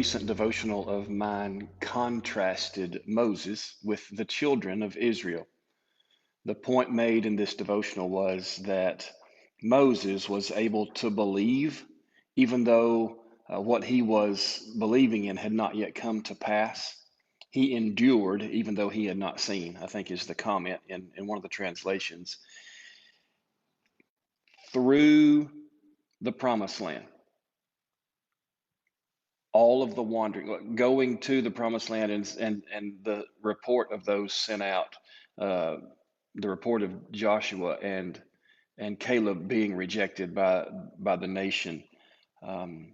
recent devotional of mine contrasted Moses with the children of Israel. The point made in this devotional was that Moses was able to believe, even though what he was believing in had not yet come to pass. He endured, even though he had not seen, I think is the comment in one of the translations, through the promised land. All of the wandering, going to the promised land, and the report of those sent out, uh, the report of Joshua and Caleb being rejected by the nation. Um,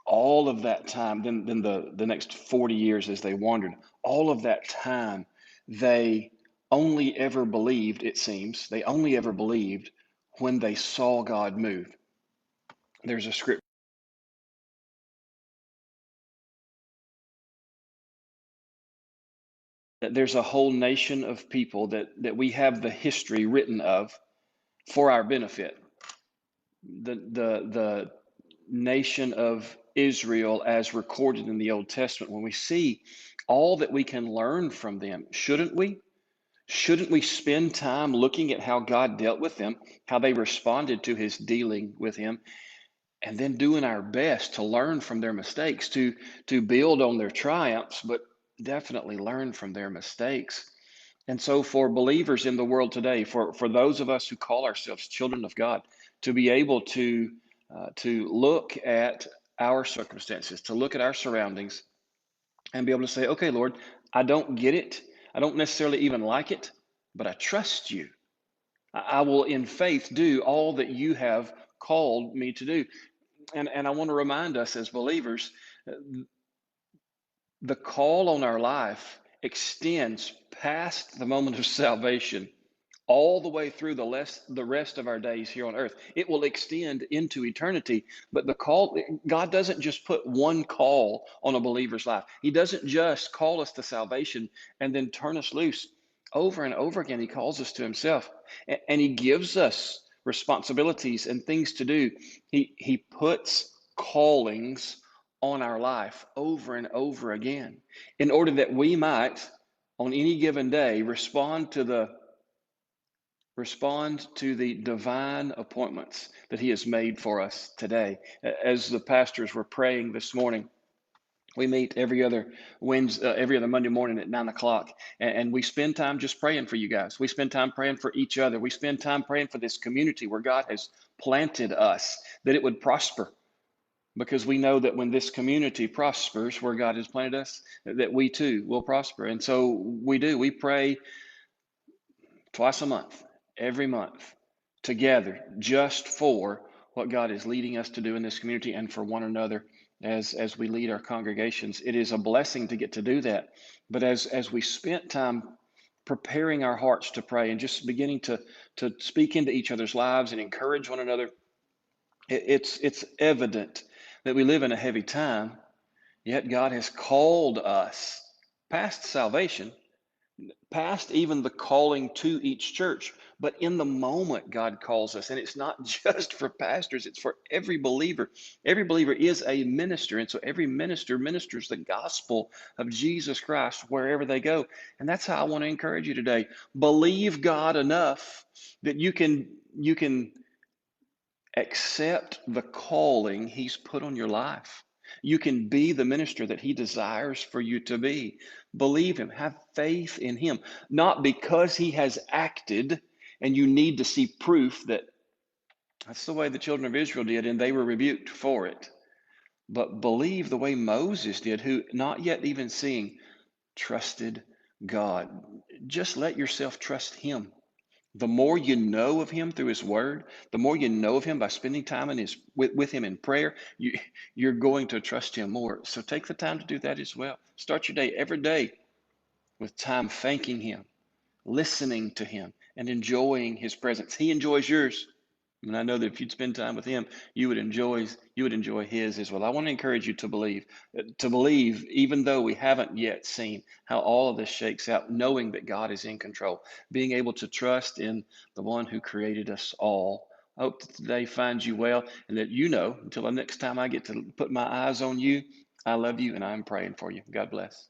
all of that time, then the next 40 years as they wandered, all of that time, they only ever believed, it seems, they only ever believed when they saw God move. There's a script. There's a whole nation of people that we have the history written of for our benefit. The nation of Israel as recorded in the Old Testament, when we see all that we can learn from them, shouldn't we? Shouldn't we spend time looking at how God dealt with them, how they responded to his dealing with him, and then doing our best to learn from their mistakes, to build on their triumphs, but definitely learn from their mistakes. And so, for believers in the world today, for those of us who call ourselves children of God, to be able to look at our circumstances, to look at our surroundings, and be able to say, okay, Lord, I don't get it. I don't necessarily even like it, but I trust you. I will, in faith, do all that you have called me to do. And I want to remind us as believers, uh, the call on our life extends past the moment of salvation all the way through the rest of our days here on earth. It will extend into eternity. But the call, God doesn't just put one call on a believer's life. He doesn't just call us to salvation and then turn us loose. Over and over again, he calls us to himself, and he gives us responsibilities and things to do. He puts callings on our life over and over again in order that we might, on any given day, respond to the divine appointments that he has made for us today. As the pastors were praying this morning, we meet every other Wednesday, every other Monday morning at 9 o'clock, and we spend time just praying for you guys. We spend time praying for each other. We spend time praying for this community where God has planted us, that it would prosper. Because we know that when this community prospers, where God has planted us, that we too will prosper. And so we do. We pray twice a month, every month, together, just for what God is leading us to do in this community and for one another as we lead our congregations. It is a blessing to get to do that. But as we spent time preparing our hearts to pray and just beginning to speak into each other's lives and encourage one another, it's evident that we live in a heavy time, yet God has called us past salvation, past even the calling to each church. But in the moment, God calls us, and it's not just for pastors, it's for every believer. Every believer is a minister, and so every minister ministers the gospel of Jesus Christ wherever they go. And that's how I want to encourage you today. Believe God enough that you can accept the calling he's put on your life. You can be the minister that he desires for you to be. Believe him, have faith in him, not because he has acted and you need to see proof that that's the way the children of Israel did and they were rebuked for it. But believe the way Moses did, who, not yet even seeing, trusted God. Just let yourself trust him. The more you know of him through his word, the more you know of him by spending time with him in prayer, you're going to trust him more. So take the time to do that as well. Start your day every day with time thanking him, listening to him, and enjoying his presence. He enjoys yours. And I know that if you'd spend time with him, you would enjoy his as well. I want to encourage you to believe, even though we haven't yet seen how all of this shakes out, knowing that God is in control, being able to trust in the one who created us all. I hope that today finds you well, and that until the next time I get to put my eyes on you, I love you and I'm praying for you. God bless.